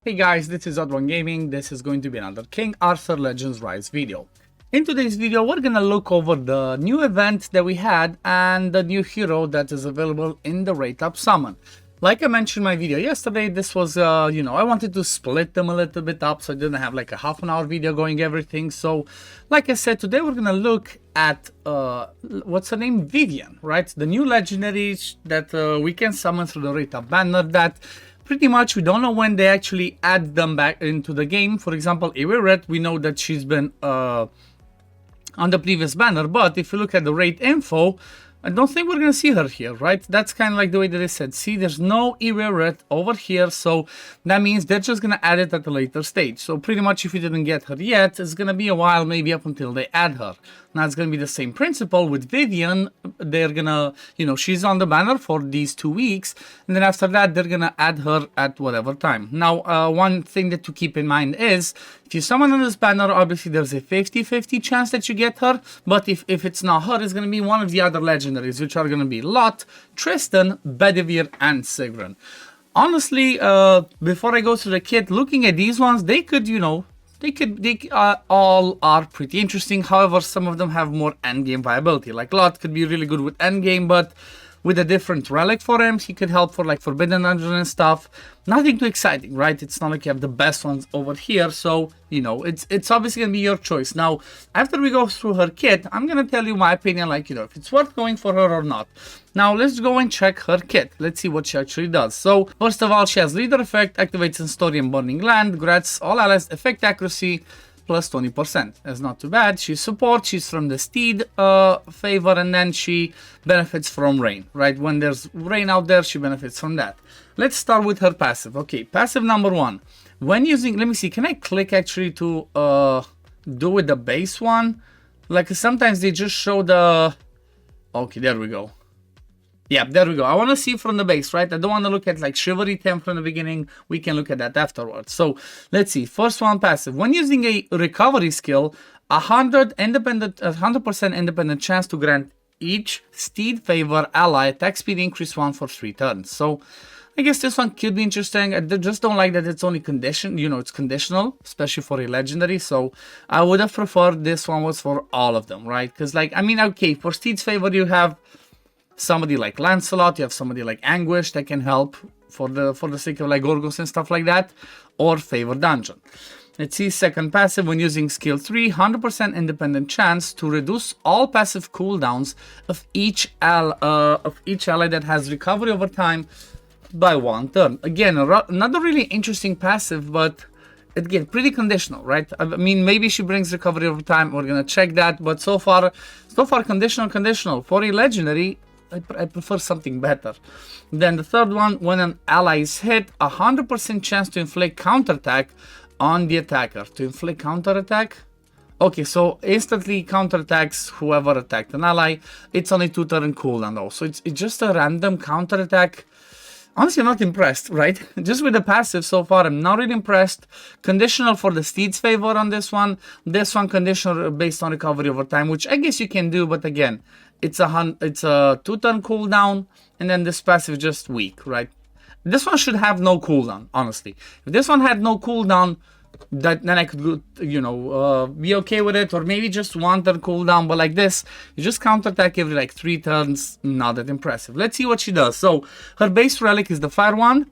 Hey guys, this is Odd One Gaming. This is going to be another King Arthur Legends Rise video. In today's video, we're gonna look over the new event that we had and the new hero that is available in the rate up summon. Like I mentioned in my video yesterday, this was, I wanted to split them a little bit up so I didn't have like a half-an-hour video going everything. So, like I said, today we're gonna look at, what's her name? Vivian, right? The new legendary that we can summon through the rate up banner that pretty much we don't know when they actually add them back into the game. For example, Red, we know that she's been on the previous banner, but if you look at the rate info, I don't think we're gonna see her here, right? That's kind of like the way that they said. See, there's no Red over here, so that means they're just gonna add it at a later stage. So pretty much if you didn't get her yet, it's gonna be a while, maybe up until they add her. Now it's gonna be the same principle with Vivian. They're gonna, she's on the banner for these 2 weeks, and then after that they're gonna add her at whatever time. Now, one thing that to keep in mind is, if you summon on this banner, obviously there's a 50-50 chance that you get her, but if it's not her, it's gonna be one of the other legendaries, which are gonna be Lot, Tristan, Bedivere, and Sigrun. Honestly, before I go through the kit, looking at these ones, they could, they all are pretty interesting. However, some of them have more endgame viability. Like Lot could be really good with endgame, but with a different relic for him, he could help for like Forbidden Dungeon and stuff. Nothing too exciting, right? It's not like you have the best ones over here, so it's obviously gonna be your choice. Now, after we go through her kit, I'm gonna tell you my opinion, like if it's worth going for her or not. Now, let's go and check her kit. Let's see what she actually does. So, first of all, she has Leader Effect, activates in Story and Burning Land, grants all allies effect accuracy plus 20%. That's not too bad. She's support, she's from the Steed favor, and then she benefits from rain, right? When there's rain out there, she benefits from that. Let's start with her passive. Okay, passive number 1. When using, let me see, can I click actually to do with the base one? Like sometimes they just show the, okay, there we go. Yeah, there we go. I want to see from the base, right? I don't want to look at like Chivalry 10 from the beginning. We can look at that afterwards. So let's see. First one, passive. When using a recovery skill, 100% independent chance to grant each Steed favor ally attack speed increase 1 for 3 turns. So I guess this one could be interesting. I just don't like that it's only conditioned. It's conditional, especially for a legendary. So I would have preferred this one was for all of them, right? Because okay, for Steed's favor, you have somebody like Lancelot, you have somebody like Anguish that can help for the sake of like Gorgos and stuff like that, or Favor Dungeon. Let's see, second passive, when using skill 3, 100% independent chance to reduce all passive cooldowns of each ally that has recovery over time by 1 turn. Again, another really interesting passive, but again, pretty conditional, right? I mean, maybe she brings recovery over time, we're gonna check that, but so far conditional. For a legendary, I prefer something better. Then the third one, when an ally is hit, 100% chance to inflict counterattack on the attacker. To inflict counterattack? Okay, so instantly counterattacks whoever attacked an ally. It's only 2 turn cooldown though, so it's just a random counterattack. Honestly, I'm not impressed, right? Just with the passive so far, I'm not really impressed. Conditional for the Steed's favor on this one. This one conditional based on recovery over time, which I guess you can do, but again, it's a 2-turn cooldown, and then this passive just weak, right? This one should have no cooldown, honestly. If this one had no cooldown, then I could, be okay with it, or maybe just 1-turn cooldown. But like this, you just counterattack every like 3 turns. Not that impressive. Let's see what she does. So her base relic is the fire one.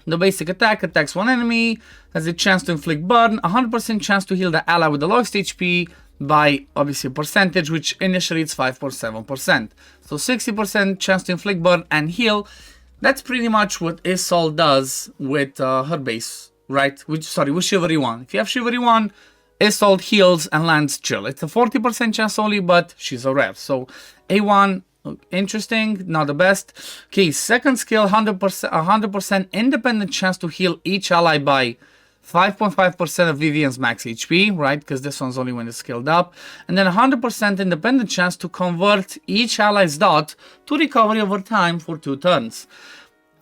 The basic attack attacks one enemy, has a chance to inflict burn, 100% chance to heal the ally with the lowest HP by obviously a percentage, which initially it's 5.7%. So 60% chance to inflict burn and heal. That's pretty much what Isolde does with her base, right? With Chivalry 1. If you have Chivalry 1, Isolde heals and lands chill. It's a 40% chance only, but she's a rare. So A1, interesting, not the best. Okay, second skill, 100% independent chance to heal each ally by 5.5% of Vivian's max HP, right? Because this one's only when it's skilled up. And then 100% independent chance to convert each ally's dot to recovery over time for 2 turns.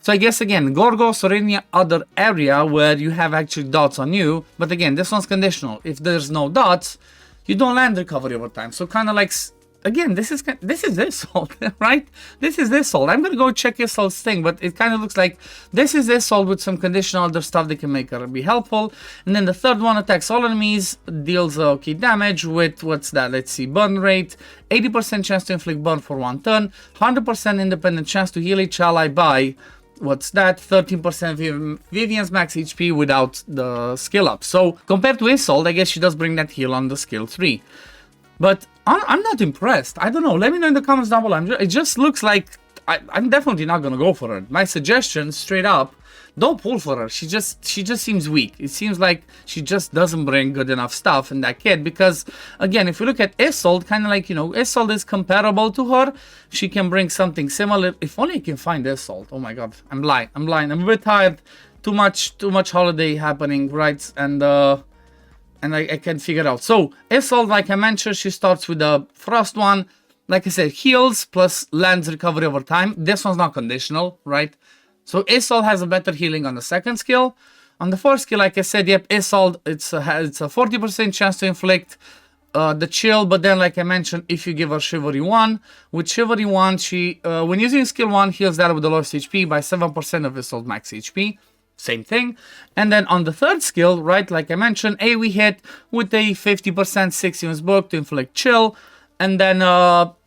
So I guess again, Gorgos or any other area where you have actually dots on you. But again, this one's conditional. If there's no dots, you don't land recovery over time. So kind of like again, this is Isolde, right? This is Isolde. I'm gonna go check Isolde's thing, but it kind of looks like this is Isolde with some conditional other stuff that can make her be helpful. And then the third one attacks all enemies, deals okay damage with, what's that? Let's see, burn rate, 80% chance to inflict burn for 1 turn, 100% independent chance to heal each ally by, what's that, 13% Vivian's max HP without the skill up. So compared to Isolde, I guess she does bring that heal on the skill 3. But I'm not impressed. I don't know. Let me know in the comments down below. It just looks like I'm definitely not gonna go for her. My suggestion, straight up, don't pull for her. She just seems weak. It seems like she just doesn't bring good enough stuff in that kit. Because again, if you look at Isolde, kind of like, you know, Isolde is comparable to her. She can bring something similar. If only I can find Isolde. Oh my god, I'm blind. I'm a bit tired. Too much holiday happening, right? And I can't figure it out. So Isolde, like I mentioned, she starts with the frost one. Like I said, heals plus lands recovery over time. This one's not conditional, right? So Isolde has a better healing on the second skill. On the first skill, like I said, yep, Isolde, it's a 40% chance to inflict the chill. But then, like I mentioned, if you give her Chivalry 1, with Chivalry 1, she, when using skill 1, heals that with the lowest HP by 7% of Isolde max HP. Same thing. And then on the third skill, right, like I mentioned, AoE hit with a 50% 6 units book to inflict chill. And then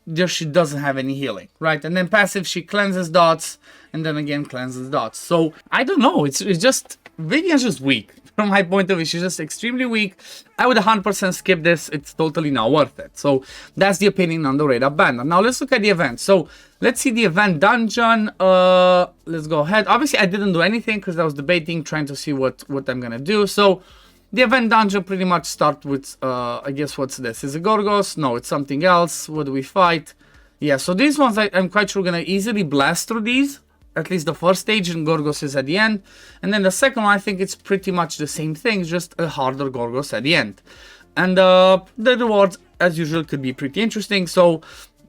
there she doesn't have any healing, right? And then passive, she cleanses dots, and then again cleanses dots. So I don't know. It's just Vivian's just weak. From my point of view, she's just extremely weak. I would 100% skip this. It's totally not worth it. So that's the opinion on the Radar Banner. Now let's look at the event. So let's see the event dungeon. Let's go ahead. Obviously, I didn't do anything because I was debating, trying to see what I'm gonna do. So the event dungeon pretty much starts with, I guess, what's this? Is it Gorgos? No, it's something else. What do we fight? Yeah, so these ones, I'm quite sure we're gonna easily blast through these. At least the first stage, and Gorgos is at the end. And then the second one, I think it's pretty much the same thing, just a harder Gorgos at the end. And the rewards, as usual, could be pretty interesting. So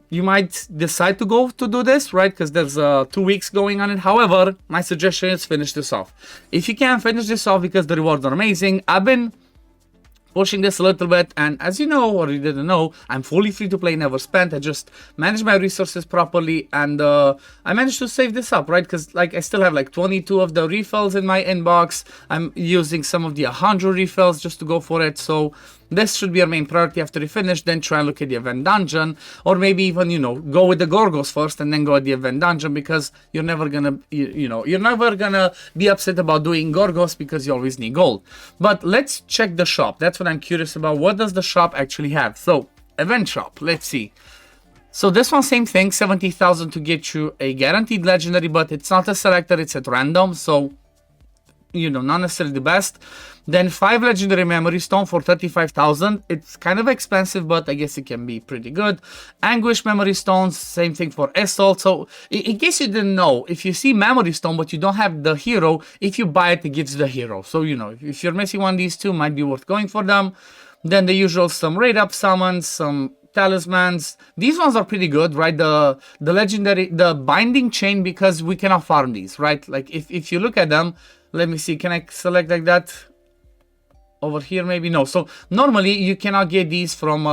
you might decide to go to do this, right? Because there's 2 weeks going on it. However, my suggestion is finish this off. If you can, finish this off because the rewards are amazing. I've been pushing this a little bit, and as you know, or you didn't know, I'm fully free to play, never spent. I just manage my resources properly, and I managed to save this up, right? Because like I still have like 22 of the refills in my inbox. I'm using some of the 100 refills just to go for it. So this should be our main priority after we finish, then try and look at the event dungeon, or maybe even, you know, go with the Gorgos first and then go at the event dungeon, because you're never gonna, you're never gonna be upset about doing Gorgos because you always need gold. But let's check the shop. That's what I'm curious about. What does the shop actually have? So, event shop, let's see. So this one, same thing, 70,000 to get you a guaranteed legendary, but it's not a selector, it's at random, so, you know, not necessarily the best. Then 5 legendary memory stone for 35,000. It's kind of expensive, but I guess it can be pretty good. Anguish memory stones, same thing for Isolde. So in case you didn't know, if you see memory stone but you don't have the hero, if you buy it, it gives the hero. So, you know, if you're missing one of these two, might be worth going for them. Then the usual, some raid up summons, some talismans. These ones are pretty good, right? The legendary, the binding chain, because we cannot farm these, right? Like if you look at them, let me see, can I select like that? Over here, maybe? No. So normally you cannot get these from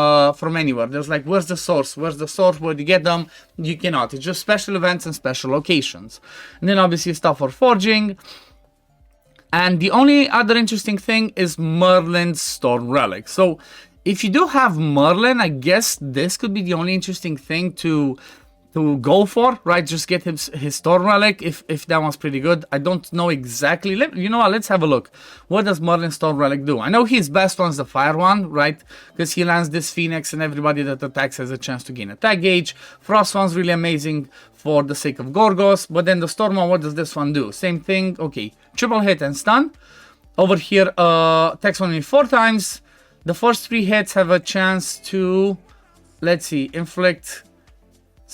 anywhere. There's like, where's the source? Where's the source? Where do you get them? You cannot. It's just special events and special locations. And then obviously stuff for forging. And the only other interesting thing is Merlin's Storm Relic. So if you do have Merlin, I guess this could be the only interesting thing to go for, right? Just get his Storm Relic if that one's pretty good. I don't know exactly. You know what? Let's have a look. What does Merlin's Storm Relic do? I know his best one's the fire one, right? Because he lands this Phoenix and everybody that attacks has a chance to gain attack gauge. Frost one's really amazing for the sake of Gorgos. But then the Storm one, what does this one do? Same thing. Okay. Triple hit and stun. Over here, attacks only 4 times. The first 3 hits have a chance to, let's see, inflict.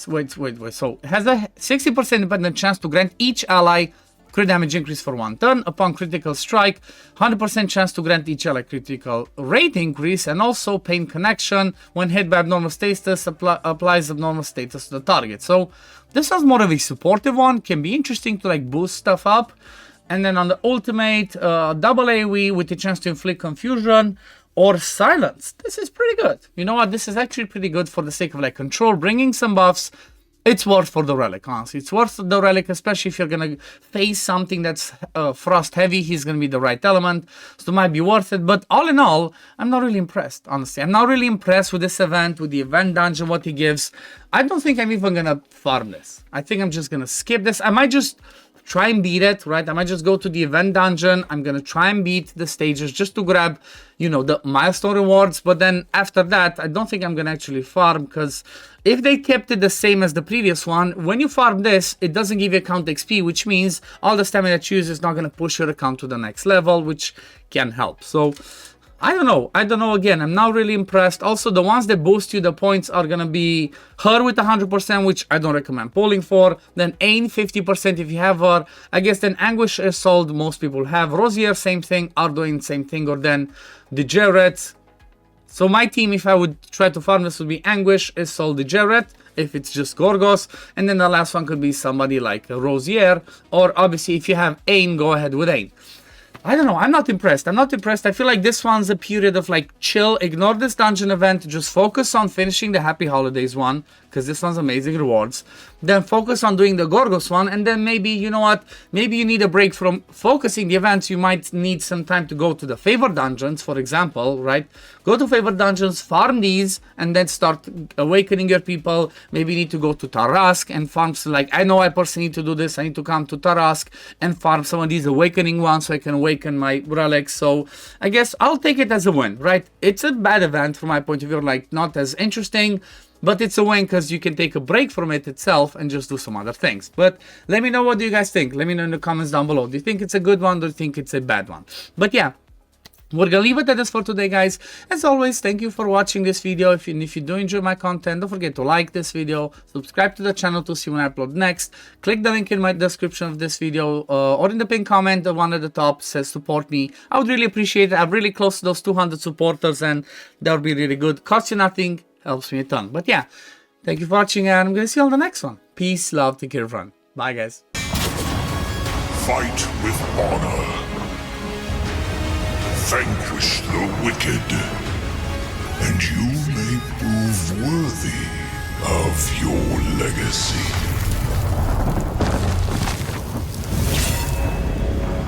Wait. So it has a 60% independent chance to grant each ally crit damage increase for 1 turn. Upon critical strike, 100% chance to grant each ally critical rate increase, and also pain connection. When hit by abnormal status, applies abnormal status to the target. So this one's more of a supportive one. Can be interesting to like boost stuff up. And then on the ultimate, double AoE with the chance to inflict confusion, or silence. This is pretty good. You know what? This is actually pretty good for the sake of like control, bringing some buffs. It's worth for the relic, honestly. It's worth the relic, especially if you're going to face something that's frost heavy. He's going to be the right element, so it might be worth it. But all in all, I'm not really impressed, honestly. I'm not really impressed with this event, with the event dungeon, what he gives. I don't think I'm even going to farm this. I think I'm just going to skip this. I might just try and beat it, right? I might just go to the event dungeon. I'm going to try and beat the stages just to grab, you know, the milestone rewards. But then after that, I don't think I'm going to actually farm, because if they kept it the same as the previous one, when you farm this, it doesn't give you account XP, which means all the stamina that you use is not going to push your account to the next level, which can help. So I don't know. Again, I'm not really impressed. Also, the ones that boost you the points are going to be her with 100%, which I don't recommend pulling for. Then Ain 50% if you have her. I guess then Anguish Assault most people have. Rosier, same thing. Arduin, same thing. Or then Degenerate. So my team, if I would try to farm this, would be Anguish Assault Degenerate, if it's just Gorgos. And then the last one could be somebody like Rosier. Or obviously, if you have Ain, go ahead with Ain. I don't know, I'm not impressed. I feel like this one's a period of like chill, ignore this dungeon event, just focus on finishing the Happy Holidays one, because this one's amazing rewards. Then focus on doing the Gorgos one, and then maybe, you know what, maybe you need a break from focusing the events. You might need some time to go to the favor dungeons, for example, right? Go to favor dungeons, farm these, and then start awakening your people. Maybe you need to go to Tarask and farm, like, I know I personally need to do this. I need to come to Tarask and farm some of these awakening ones so I can awaken my relics. So I guess I'll take it as a win, right? It's a bad event from my point of view, like not as interesting, but it's a win because you can take a break from it itself and just do some other things. But let me know, what do you guys think? Let me know in the comments down below. Do you think it's a good one? Do you think it's a bad one? But yeah, we're gonna leave it at this for today, guys. As always, thank you for watching this video. If you do enjoy my content, don't forget to like this video, subscribe to the channel to see when I upload next, click the link in my description of this video, or in the pinned comment, the one at the top says support me. I would really appreciate it. I'm really close to those 200 supporters, and that would be really good. Costs you nothing, helps me a ton. But yeah, thank you for watching, and I'm gonna see you on the next one. Peace, love, take care, everyone. Bye, guys. Fight with honor. Vanquish the wicked, and you may prove worthy of your legacy.